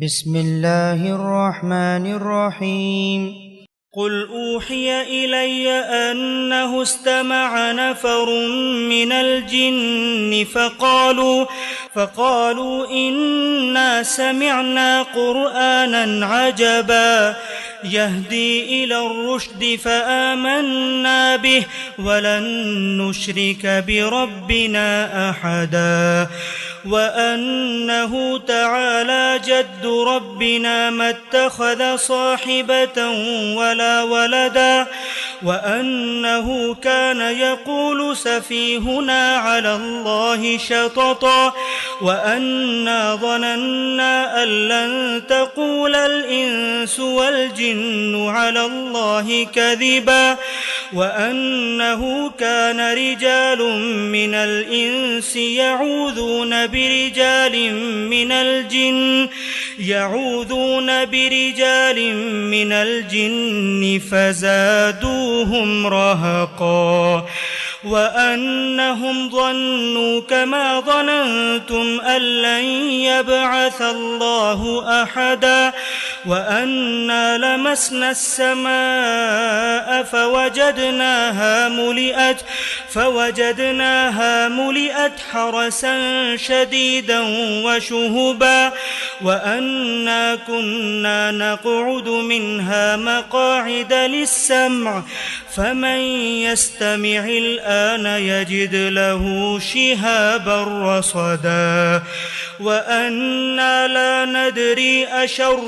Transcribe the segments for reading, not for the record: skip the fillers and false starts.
بسم اللہ الرحمن الرحیم قل اوحی الی انہ استمع نفر من الجن فقالوا انا سمعنا قرآنا عجبا يهدي إلى الرشد فآمنا به ولن نشرك بربنا أحدا وأنه تعالى جد ربنا ما اتخذ صاحبة ولا ولدا وأنه كان يقول سفيهنا على الله شططا وأنا ظننا أن لن تقول الإنس والجن على الله كذبا وأنه كان رجال من الإنس يعوذون برجال من الجن فزادوهم رهقا وأنهم ظنوا كما ظننتم أن لن يبعث الله أحدا وأنا لمسنا السماء فوجدناها ملئت حرسا شديدا وشهبا وأنا كنا نقعد منها مقاعد للسمع فمن يستمع الآن يجد له شهابا رصدا وأنا لا ندري أشر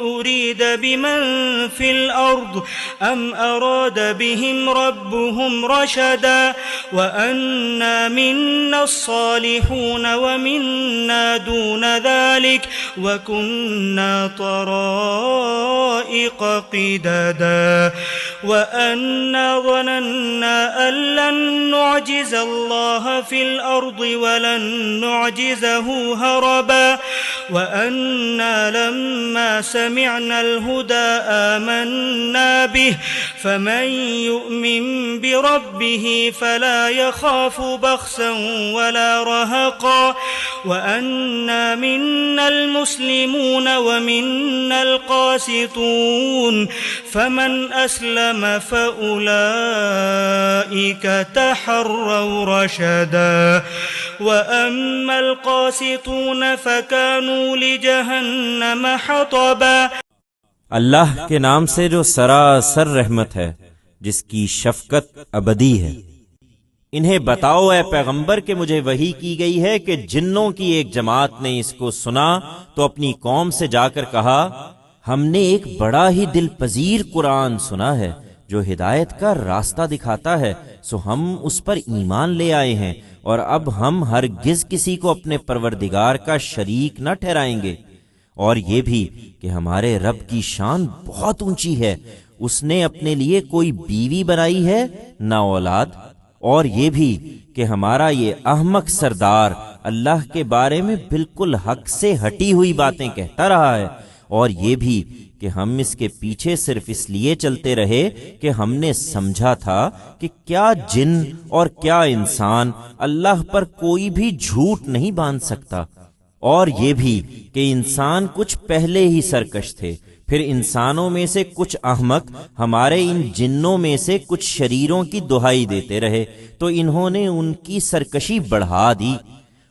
أريد بمن في الأرض أم أراد بهم ربهم رشدا وأنا منا الصالحون ومنا دون ذلك وكنا طرائق قددا وأنا ظننا أن لن نعجز الله في الأرض ولن نعجزه هربا وأنا لما سمعنا الهدى آمنا به فمن يؤمن بربه فلا يخاف بخسا ولا رهقا وأنا منا المسلمون ومنا القاسطون فمن أسلم فأولئك تحروا رشدا وأما القاسطون فكانوا لجهنم حطبا۔ اللہ کے نام سے جو سراسر رحمت ہے، جس کی شفقت ابدی ہے۔ انہیں بتاؤ اے پیغمبر کہ مجھے وحی کی گئی ہے کہ جنوں کی ایک جماعت نے اس کو سنا تو اپنی قوم سے جا کر کہا، ہم نے ایک بڑا ہی دل پذیر قرآن سنا ہے جو ہدایت کا راستہ دکھاتا ہے، سو ہم اس پر ایمان لے آئے ہیں اور اب ہم ہرگز کسی کو اپنے پروردگار کا شریک نہ ٹھہرائیں گے۔ اور یہ بھی کہ ہمارے رب کی شان بہت اونچی ہے، اس نے اپنے لیے کوئی بیوی بنائی ہے نہ اولاد۔ اور یہ بھی کہ ہمارا یہ احمق سردار اللہ کے بارے میں بالکل حق سے ہٹی ہوئی باتیں کہتا رہا ہے۔ اور یہ بھی کہ ہم اس کے پیچھے صرف اس لیے چلتے رہے کہ ہم نے سمجھا تھا کہ کیا جن اور کیا انسان اللہ پر کوئی بھی جھوٹ نہیں باندھ سکتا۔ اور یہ بھی کہ انسان کچھ پہلے ہی سرکش تھے، پھر انسانوں میں سے کچھ احمق ہمارے ان جنوں میں سے کچھ شریروں کی دہائی دیتے رہے تو انہوں نے ان کی سرکشی بڑھا دی۔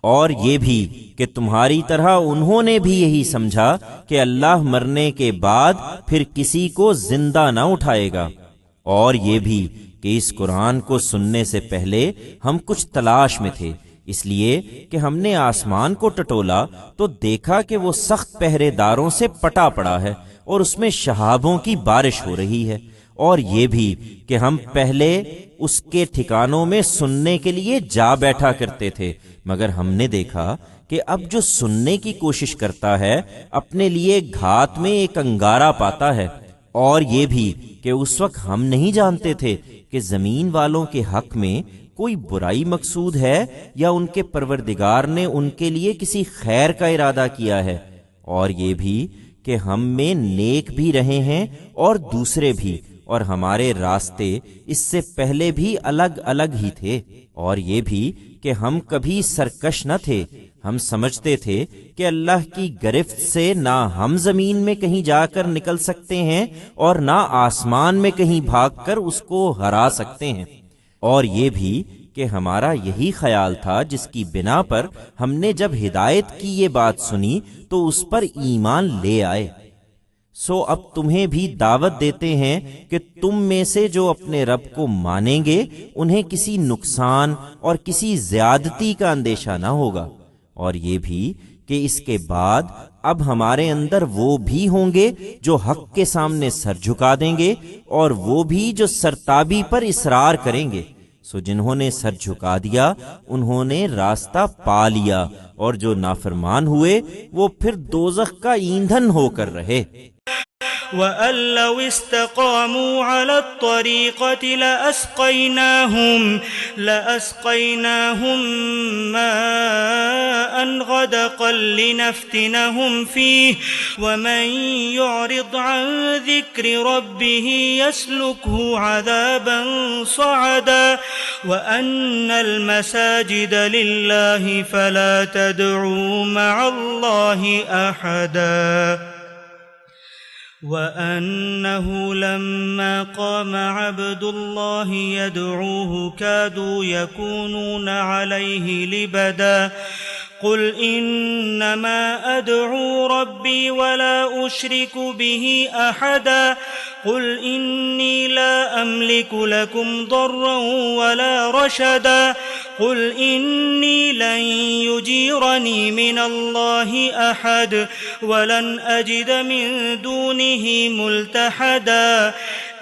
اور یہ بھی کہ تمہاری طرح انہوں نے بھی یہی سمجھا کہ اللہ مرنے کے بعد پھر کسی کو زندہ نہ اٹھائے گا۔ اور یہ بھی کہ اس قرآن کو سننے سے پہلے ہم کچھ تلاش میں تھے، اس لیے کہ ہم نے آسمان کو ٹٹولا تو دیکھا کہ وہ سخت پہرے داروں سے پٹا پڑا ہے اور اس میں شہابوں کی بارش ہو رہی ہے۔ اور یہ بھی کہ ہم پہلے اس کے ٹھکانوں میں سننے کے لیے جا بیٹھا کرتے تھے، مگر ہم نے دیکھا کہ اب جو سننے کی کوشش کرتا ہے اپنے لیے گھات میں ایک انگارہ پاتا ہے۔ اور یہ بھی کہ اس وقت ہم نہیں جانتے تھے کہ زمین والوں کے حق میں کوئی برائی مقصود ہے یا ان کے پروردگار نے ان کے لیے کسی خیر کا ارادہ کیا ہے۔ اور یہ بھی کہ ہم میں نیک بھی رہے ہیں اور دوسرے بھی، اور ہمارے راستے اس سے پہلے بھی الگ الگ ہی تھے۔ اور یہ بھی کہ ہم کبھی سرکش نہ تھے، ہم سمجھتے تھے کہ اللہ کی گرفت سے نہ ہم زمین میں کہیں جا کر نکل سکتے ہیں اور نہ آسمان میں کہیں بھاگ کر اس کو ہرا سکتے ہیں، اور یہ بھی کہ ہمارا یہی خیال تھا جس کی بنا پر ہم نے جب ہدایت کی یہ بات سنی تو اس پر ایمان لے آئے۔ سو اب تمہیں بھی دعوت دیتے ہیں کہ تم میں سے جو اپنے رب کو مانیں گے انہیں کسی نقصان اور کسی زیادتی کا اندیشہ نہ ہوگا، اور یہ بھی کہ اس کے بعد اب ہمارے اندر وہ بھی ہوں گے جو حق کے سامنے سر جھکا دیں گے، اور وہ بھی جو سرتابی پر اصرار کریں گے۔ سو جنہوں نے سر جھکا دیا انہوں نے راستہ پا لیا، اور جو نافرمان ہوئے وہ پھر دوزخ کا ایندھن ہو کر رہے۔ وَأَن لَّوْ اسْتَقَامُوا عَلَى الطَّرِيقَةِ لَأَسْقَيْنَاهُم مَّاءً غَدَقًا لِّنَفْتِنَهُمْ فِيهِ وَمَن يُعْرِضْ عَن ذِكْرِ رَبِّهِ يَسْلُكْهُ عَذَابًا صَعَدًا وَأَنَّ الْمَسَاجِدَ لِلَّهِ فَلَا تَدْعُوا مَعَ اللَّهِ أَحَدًا وَأَنَّهُ لَمَّا قَامَ عَبْدُ اللَّهِ يَدْعُوهُ كَادُوا يَكُونُونَ عَلَيْهِ لِبَدًا قُلْ إِنَّمَا أَدْعُو رَبِّي وَلَا أُشْرِكُ بِهِ أَحَدًا قُلْ إِنِّي لَا أَمْلِكُ لَكُمْ ضَرًّا وَلَا رَشَدًا قُلْ إِنِّي لَن يُجِيرَنِي مِنَ اللَّهِ أَحَدٌ وَلَنْ أَجِدَ مِن دُونِهِ مُلْتَحَدًا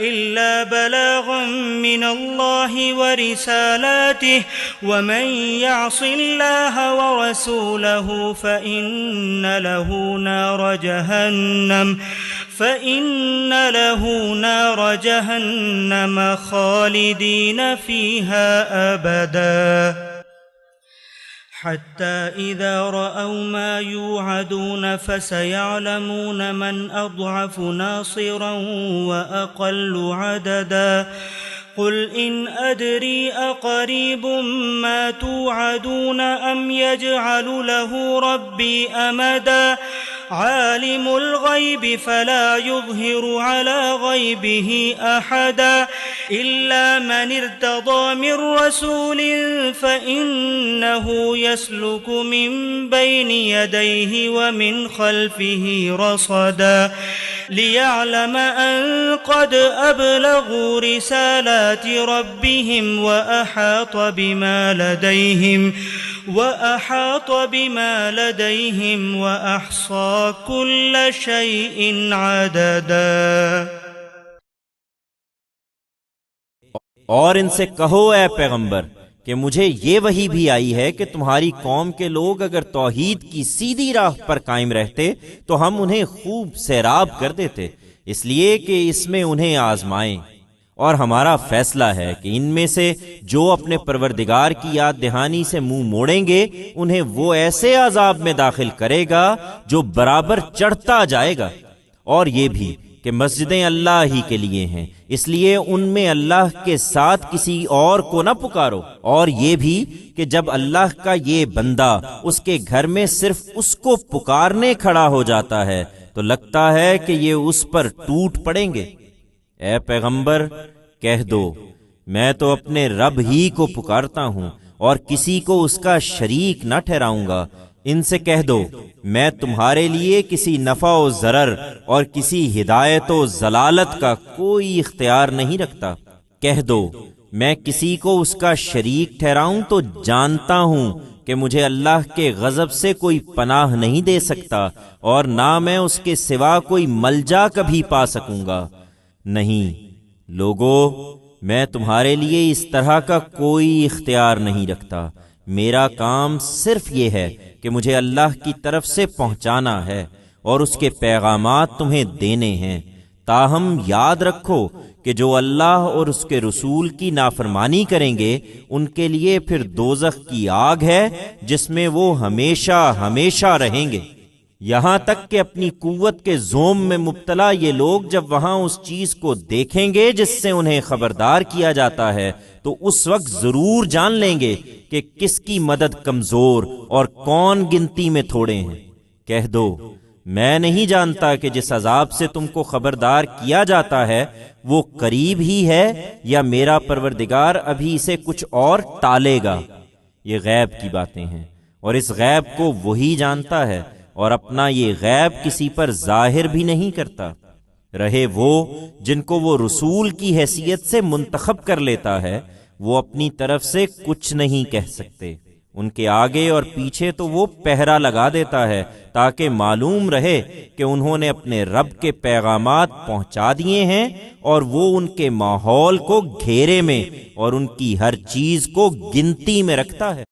إِلَّا بَلَاغًا مِّنَ اللَّهِ وَرِسَالَاتِهِ وَمَن يَعْصِ اللَّهَ وَرَسُولَهُ فَإِنَّ له نار جهنم خالدين فيها أبدا حتى إذا رأوا ما يوعدون فسيعلمون من أضعف ناصرا وأقل عددا قل إن أدري أقريب ما توعدون أم يجعل له ربي أمدا عالم الغيب فلا يظهر على غيبه أحدا إلا من ارتضى من رسول فإنه يسلك من بين يديه ومن خلفه رصدا ليعلم أن قد أبلغوا رسالات ربهم وأحاط بما لديهم وأحصى كل شيء عددا۔ اور ان سے کہو اے پیغمبر کہ مجھے یہ وحی بھی آئی ہے کہ تمہاری قوم کے لوگ اگر توحید کی سیدھی راہ پر قائم رہتے تو ہم انہیں خوب سیراب کر دیتے، اس لیے کہ اس میں انہیں آزمائیں، اور ہمارا فیصلہ ہے کہ ان میں سے جو اپنے پروردگار کی یاد دہانی سے منہ موڑیں گے انہیں وہ ایسے عذاب میں داخل کرے گا جو برابر چڑھتا جائے گا، اور یہ بھی کہ مسجدیں اللہ ہی کے لیے ہیں، اس لیے ان میں اللہ کے ساتھ کسی اور کو نہ پکارو، اور یہ بھی کہ جب اللہ کا یہ بندہ اس کے گھر میں صرف اس کو پکارنے کھڑا ہو جاتا ہے تو لگتا ہے کہ یہ اس پر ٹوٹ پڑیں گے۔ اے پیغمبر کہہ دو میں تو اپنے رب ہی کو پکارتا ہوں اور کسی کو اس کا شریک نہ ٹھہراؤں گا۔ ان سے کہہ دو میں تمہارے لیے کسی نفع و ضرر اور کسی ہدایت و ضلالت کا کوئی اختیار نہیں رکھتا۔ کہہ دو میں کسی کو اس کا شریک ٹھہراؤں تو جانتا ہوں کہ مجھے اللہ کے غضب سے کوئی پناہ نہیں دے سکتا، اور نہ میں اس کے سوا کوئی ملجا کبھی پا سکوں گا۔ نہیں لوگو، میں تمہارے لیے اس طرح کا کوئی اختیار نہیں رکھتا، میرا کام صرف یہ ہے کہ مجھے اللہ کی طرف سے پہنچانا ہے اور اس کے پیغامات تمہیں دینے ہیں۔ تاہم یاد رکھو کہ جو اللہ اور اس کے رسول کی نافرمانی کریں گے ان کے لیے پھر دوزخ کی آگ ہے جس میں وہ ہمیشہ ہمیشہ رہیں گے۔ یہاں تک کہ اپنی قوت کے زوم میں مبتلا یہ لوگ جب وہاں اس چیز کو دیکھیں گے جس سے انہیں خبردار کیا جاتا ہے تو اس وقت ضرور جان لیں گے کہ کس کی مدد کمزور اور کون گنتی میں تھوڑے ہیں۔ کہہ دو میں نہیں جانتا کہ جس عذاب سے تم کو خبردار کیا جاتا ہے وہ قریب ہی ہے یا میرا پروردگار ابھی اسے کچھ اور ٹالے گا۔ یہ غیب کی باتیں ہیں اور اس غیب کو وہی جانتا ہے اور اپنا یہ غیب کسی پر ظاہر بھی نہیں کرتا۔ رہے وہ جن کو وہ رسول کی حیثیت سے منتخب کر لیتا ہے، وہ اپنی طرف سے کچھ نہیں کہہ سکتے۔ ان کے آگے اور پیچھے تو وہ پہرا لگا دیتا ہے تاکہ معلوم رہے کہ انہوں نے اپنے رب کے پیغامات پہنچا دیے ہیں اور وہ ان کے ماحول کو گھیرے میں اور ان کی ہر چیز کو گنتی میں رکھتا ہے۔